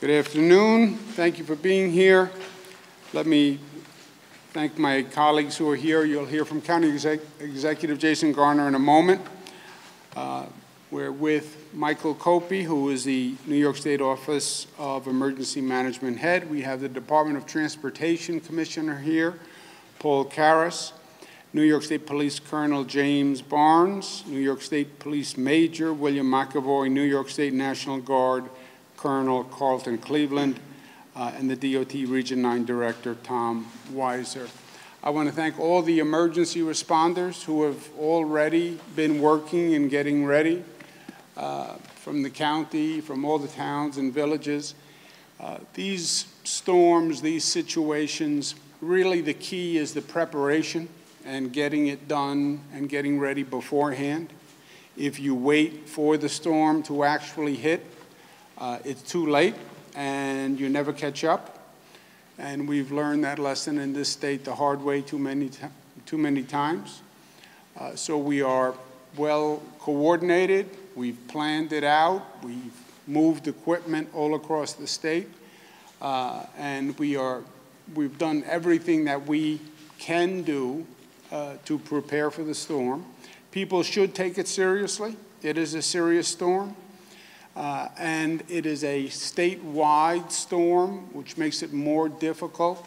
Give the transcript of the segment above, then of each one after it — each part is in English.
Good afternoon. Thank you for being here. Let me thank my colleagues who are here. You'll hear from County Executive Jason Garner in a moment. We're with Michael Copey, who is the New York State Office of Emergency Management Head. We have the Department of Transportation Commissioner here, Paul Karras, New York State Police Colonel James Barnes, New York State Police Major William McAvoy, New York State National Guard Colonel Carlton Cleveland, and the DOT Region 9 Director Tom Weiser. I want to thank all the emergency responders who have already been working and getting ready from the county, from all the towns and villages. These storms, these situations, really the key is the preparation and getting it done and getting ready beforehand. If you wait for the storm to actually hit, it's too late and you never catch up. And we've learned that lesson in this state the hard way too many times. So we are well coordinated. We've planned it out. We've moved equipment all across the state. And we've done everything that we can do to prepare for the storm. People should take it seriously. It is a serious storm. And it is a statewide storm, which makes it more difficult.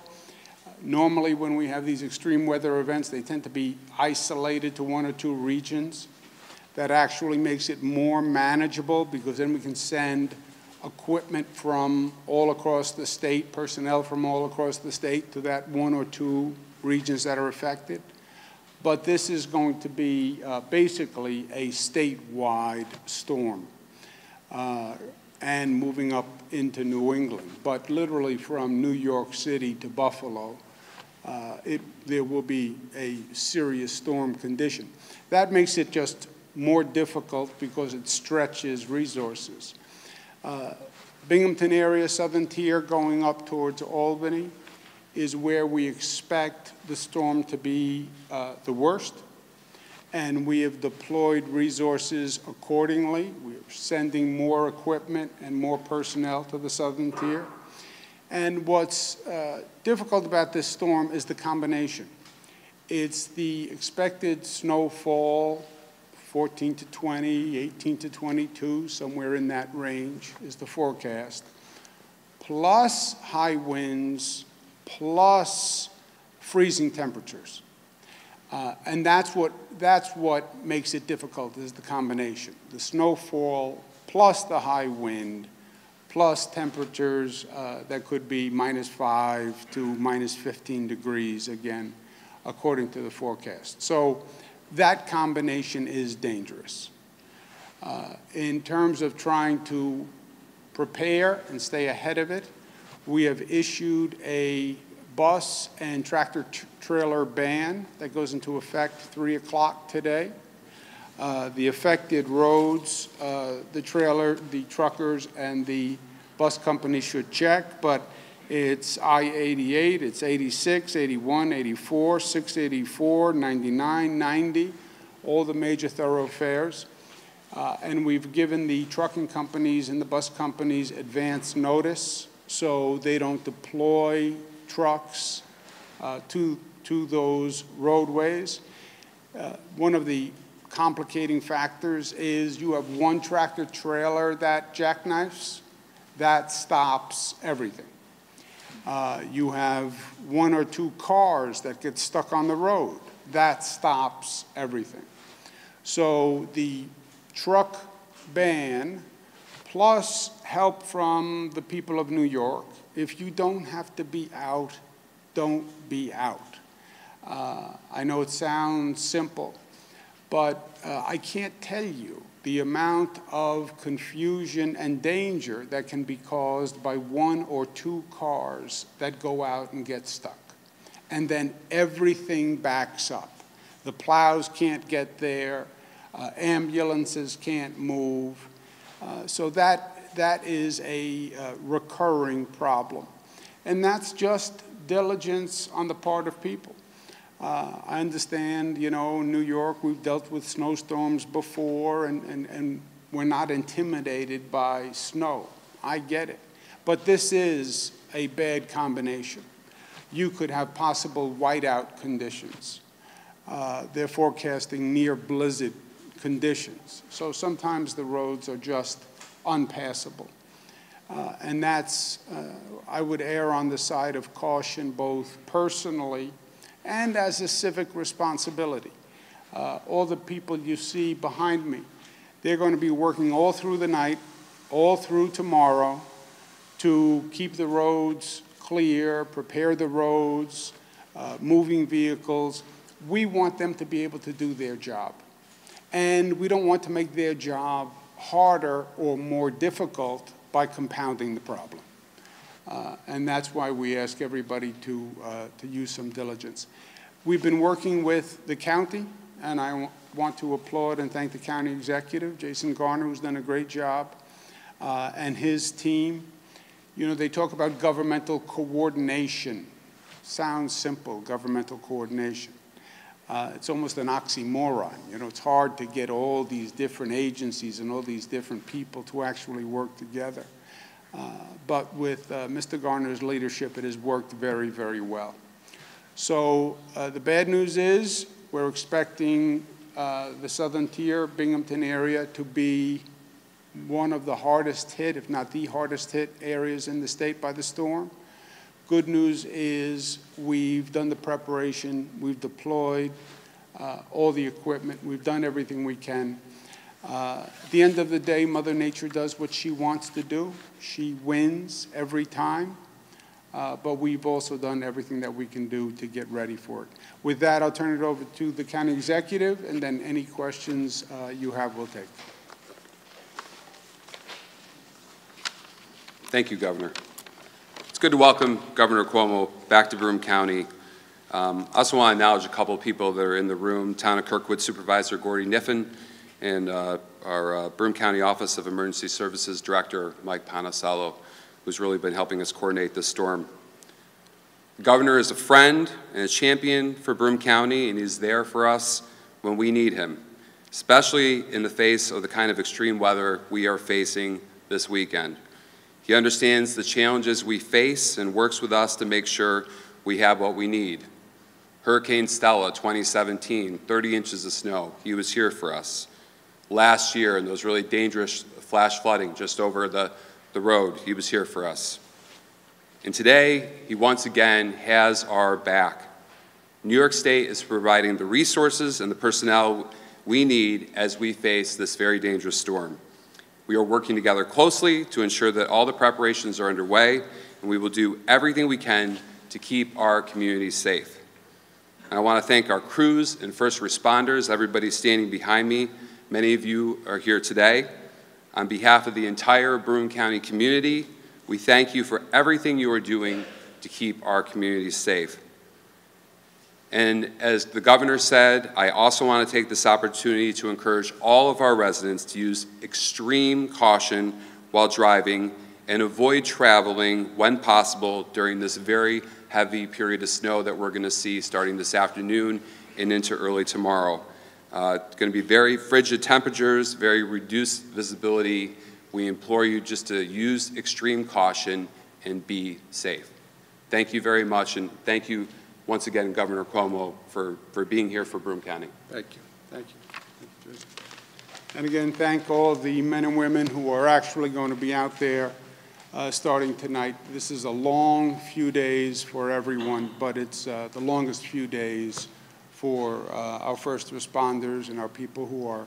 Normally, when we have these extreme weather events, they tend to be isolated to one or two regions. That actually makes it more manageable because then we can send equipment from all across the state, personnel from all across the state to that one or two regions that are affected. But this is going to be basically a statewide storm. And moving up into New England, but literally from New York City to Buffalo, there will be a serious storm condition. That makes it just more difficult because it stretches resources. Binghamton area, southern tier, going up towards Albany, is where we expect the storm to be the worst. And we have deployed resources accordingly. We're sending more equipment and more personnel to the southern tier. And what's difficult about this storm is the combination. It's the expected snowfall, 14 to 20, 18 to 22, somewhere in that range is the forecast, plus high winds, plus freezing temperatures. And that's what makes it difficult, is the combination. The snowfall plus the high wind plus temperatures that could be -5 to -15 degrees, again, according to the forecast. So that combination is dangerous. In terms of trying to prepare and stay ahead of it, we have issued a bus and tractor-trailer ban that goes into effect 3 o'clock today. The affected roads, the truckers, and the bus companies should check, but it's I-88, it's 86, 81, 84, 684, 99, 90, all the major thoroughfares. And we've given the trucking companies and the bus companies advance notice so they don't deploy trucks to those roadways. One of the complicating factors is you have one tractor trailer that jackknifes, that stops everything. You have one or two cars that get stuck on the road, that stops everything. So the truck ban plus help from the people of New York. If you don't have to be out, don't be out. I know it sounds simple, but I can't tell you the amount of confusion and danger that can be caused by one or two cars that go out and get stuck. And then everything backs up. The plows can't get there, ambulances can't move. So that is a recurring problem. And that's just diligence on the part of people. I understand, you know, in New York, we've dealt with snowstorms before, and we're not intimidated by snow. I get it. But this is a bad combination. You could have possible whiteout conditions. They're forecasting near blizzard conditions. So sometimes the roads are just unpassable. And that's, I would err on the side of caution, both personally and as a civic responsibility. All the people you see behind me, they're going to be working all through the night, all through tomorrow, to keep the roads clear, prepare the roads, moving vehicles. We want them to be able to do their job. And we don't want to make their job harder or more difficult by compounding the problem. And that's why we ask everybody to use some diligence. We've been working with the county, and I want to applaud and thank the county executive, Jason Garner, who's done a great job, and his team. You know, they talk about governmental coordination. Sounds simple, governmental coordination. It's almost an oxymoron. You know, it's hard to get all these different agencies and all these different people to actually work together. But with Mr. Garner's leadership, it has worked very, very well. So the bad news is we're expecting the southern tier, Binghamton area, to be one of the hardest hit, if not the hardest hit areas in the state by the storm. Good news is we've done the preparation, we've deployed all the equipment, we've done everything we can. At the end of the day, Mother Nature does what she wants to do. She wins every time, but we've also done everything that we can do to get ready for it. With that, I'll turn it over to the county executive, and then any questions you have, we'll take. Thank you, Governor. It's good to welcome Governor Cuomo back to Broome County. I also want to acknowledge a couple of people that are in the room. Town of Kirkwood Supervisor Gordy Niffen and our Broome County Office of Emergency Services Director Mike Panicello, who's really been helping us coordinate this storm. The Governor is a friend and a champion for Broome County, and he's there for us when we need him, especially in the face of the kind of extreme weather we are facing this weekend. He understands the challenges we face and works with us to make sure we have what we need. Hurricane Stella 2017, 30 inches of snow, he was here for us. Last year, in those really dangerous flash flooding just over the road, he was here for us. And today, he once again has our back. New York State is providing the resources and the personnel we need as we face this very dangerous storm. We are working together closely to ensure that all the preparations are underway, and we will do everything we can to keep our communities safe. And I want to thank our crews and first responders, everybody standing behind me. Many of you are here today. On behalf of the entire Broome County community, we thank you for everything you are doing to keep our communities safe. And as the Governor said, I also want to take this opportunity to encourage all of our residents to use extreme caution while driving and avoid traveling when possible during this very heavy period of snow that we're going to see starting this afternoon and into early tomorrow. It's going to be very frigid temperatures, very reduced visibility. We implore you just to use extreme caution and be safe. Thank you very much, and thank you once again, Governor Cuomo, for being here for Broome County. Thank you. Thank you. And again, thank all the men and women who are actually going to be out there starting tonight. This is a long few days for everyone, but it's the longest few days for our first responders and our people who are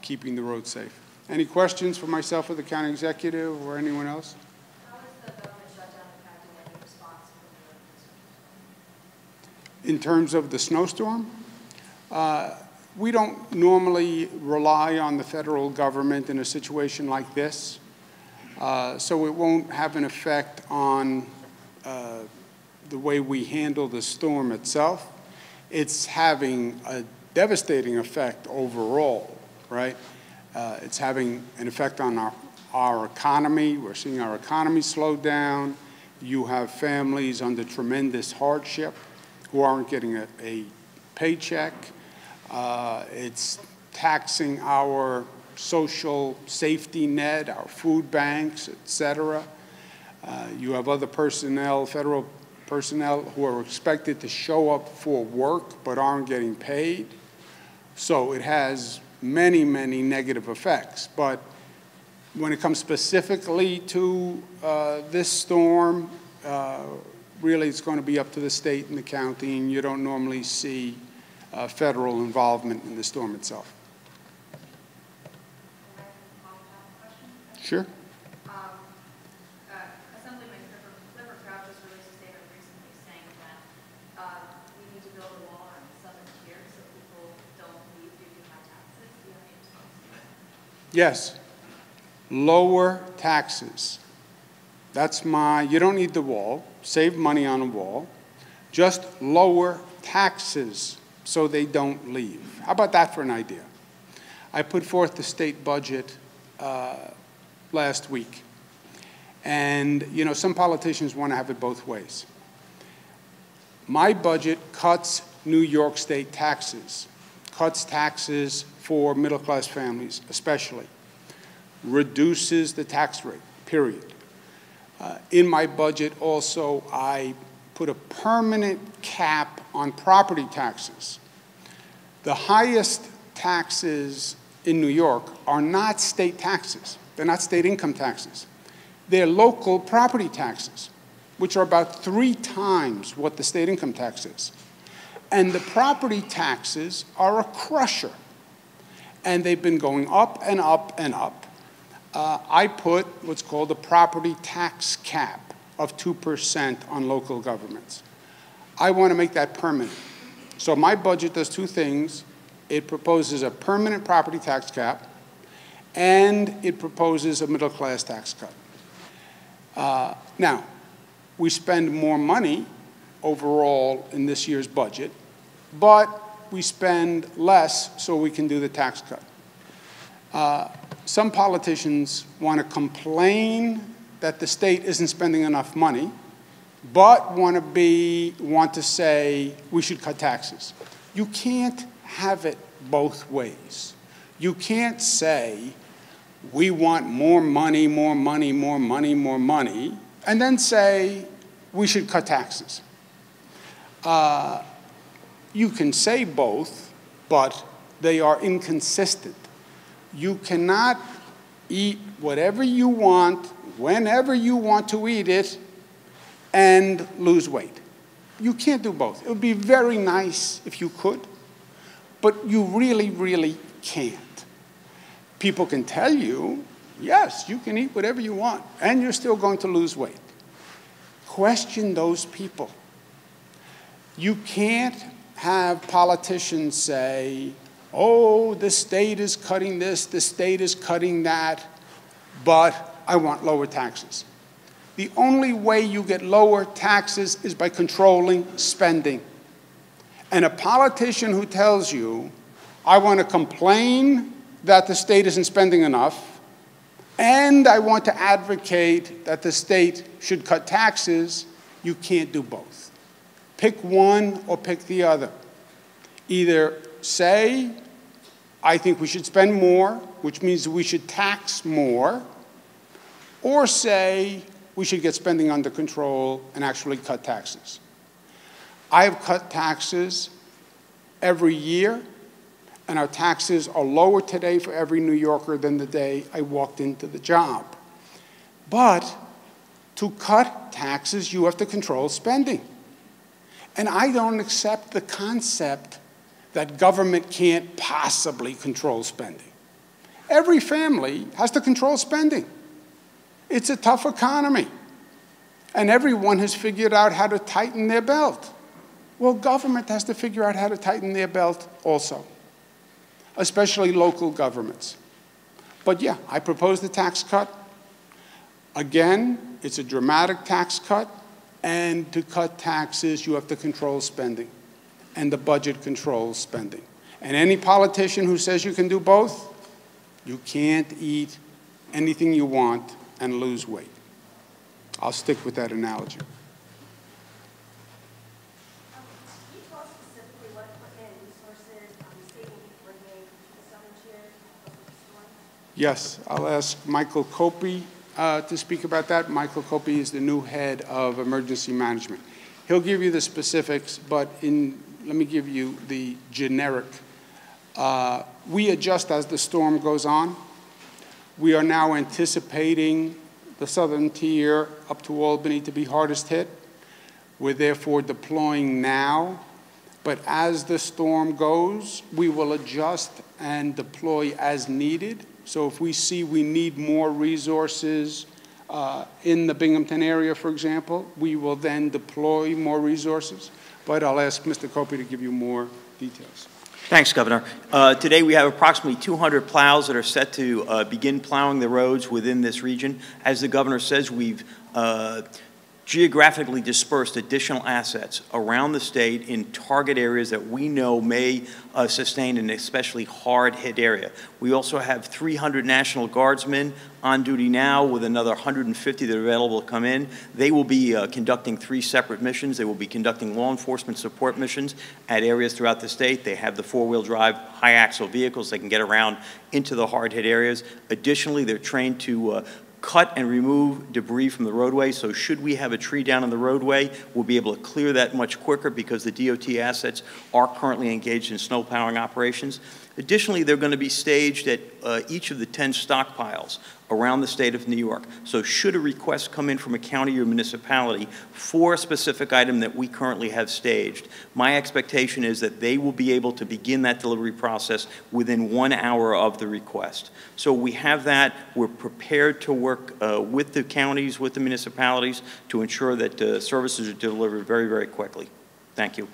keeping the road safe. Any questions for myself or the county executive or anyone else? In terms of the snowstorm, we don't normally rely on the federal government in a situation like this, so it won't have an effect on the way we handle the storm itself. It's having a devastating effect overall, right? It's having an effect on our economy. We're seeing our economy slow down. You have families under tremendous hardship who aren't getting a paycheck. It's taxing our social safety net, our food banks, et cetera. You have other personnel, federal personnel, who are expected to show up for work but aren't getting paid. So it has many, many negative effects. But when it comes specifically to this storm, really it's going to be up to the state and the county, and you don't normally see federal involvement in the storm itself. Sure. Assemblyman Clifford Crowd just released a statement recently saying that we need to build a wall on the southern tier so people don't leave due to high taxes. Do you have any response to that? Yes. Lower taxes. That's you don't need the wall. Save money on a wall. Just lower taxes so they don't leave. How about that for an idea? I put forth the state budget last week. And, you know, some politicians want to have it both ways. My budget cuts New York State taxes, cuts taxes for middle-class families especially, reduces the tax rate, period. In my budget also, I put a permanent cap on property taxes. The highest taxes in New York are not state taxes. They're not state income taxes. They're local property taxes, which are about 3 times what the state income tax is. And the property taxes are a crusher. And they've been going up and up and up. I put what's called a property tax cap of 2% on local governments. I want to make that permanent. So my budget does 2 things. It proposes a permanent property tax cap, and it proposes a middle-class tax cut. Now, we spend more money overall in this year's budget, but we spend less so we can do the tax cut. Some politicians want to complain that the state isn't spending enough money, but want to say we should cut taxes. You can't have it both ways. You can't say we want more money, more money, more money, more money, and then say we should cut taxes. You can say both, but they are inconsistent. You cannot eat whatever you want, whenever you want to eat it, and lose weight. You can't do both. It would be very nice if you could, but you really, really can't. People can tell you, yes, you can eat whatever you want, and you're still going to lose weight. Question those people. You can't have politicians say, oh, the state is cutting this, the state is cutting that, but I want lower taxes. The only way you get lower taxes is by controlling spending. And a politician who tells you, I want to complain that the state isn't spending enough, and I want to advocate that the state should cut taxes, you can't do both. Pick one or pick the other. Either say, I think we should spend more, which means we should tax more, or say we should get spending under control and actually cut taxes. I have cut taxes every year, and our taxes are lower today for every New Yorker than the day I walked into the job. But to cut taxes, you have to control spending. And I don't accept the concept that government can't possibly control spending. Every family has to control spending. It's a tough economy. And everyone has figured out how to tighten their belt. Well, government has to figure out how to tighten their belt also, especially local governments. But yeah, I proposed the tax cut. Again, it's a dramatic tax cut. And to cut taxes, you have to control spending. And the budget controls spending. And any politician who says you can do both, you can't eat anything you want and lose weight. I'll stick with that analogy. Can you tell us specifically what equipment and resources the state will be bringing to the southern tier of the storm? Yes, I'll ask Michael Copey to speak about that. Michael Copey is the new head of emergency management. He'll give you the specifics, but let me give you the generic. We adjust as the storm goes on. We are now anticipating the southern tier up to Albany to be hardest hit. We're therefore deploying now. But as the storm goes, we will adjust and deploy as needed. So if we see we need more resources in the Binghamton area, for example, we will then deploy more resources. But I'll ask Mr. Copey to give you more details. Thanks, Governor. Today we have approximately 200 plows that are set to begin plowing the roads within this region. As the Governor says, we've geographically dispersed additional assets around the state in target areas that we know may sustain an especially hard-hit area. We also have 300 National Guardsmen on duty now, with another 150 that are available to come in. They will be conducting 3 separate missions. They will be conducting law enforcement support missions at areas throughout the state. They have the 4-wheel drive high-axle vehicles. They can get around into the hard-hit areas. Additionally, they're trained to cut and remove debris from the roadway, so should we have a tree down on the roadway, we'll be able to clear that much quicker because the DOT assets are currently engaged in snow plowing operations. Additionally, they're going to be staged at each of the 10 stockpiles around the state of New York. So should a request come in from a county or municipality for a specific item that we currently have staged, my expectation is that they will be able to begin that delivery process within 1 hour of the request. So we have that. We're prepared to work with the counties, with the municipalities, to ensure that services are delivered very, very quickly. Thank you.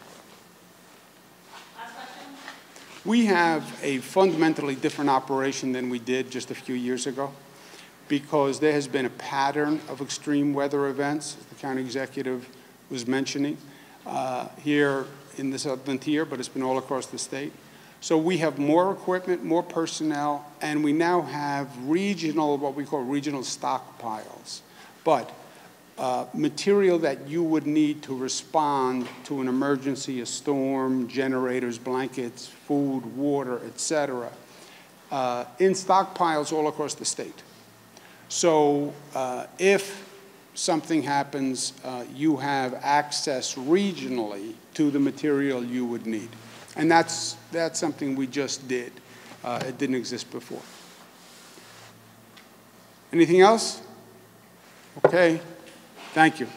We have a fundamentally different operation than we did just a few years ago, because there has been a pattern of extreme weather events, as the county executive was mentioning, here in the southern tier, but it's been all across the state. So we have more equipment, more personnel, and we now have regional, what we call regional stockpiles. But material that you would need to respond to an emergency, a storm, generators, blankets, food, water, etc., in stockpiles all across the state. So if something happens, you have access regionally to the material you would need. And that's something we just did. It didn't exist before. Anything else? Okay. Thank you.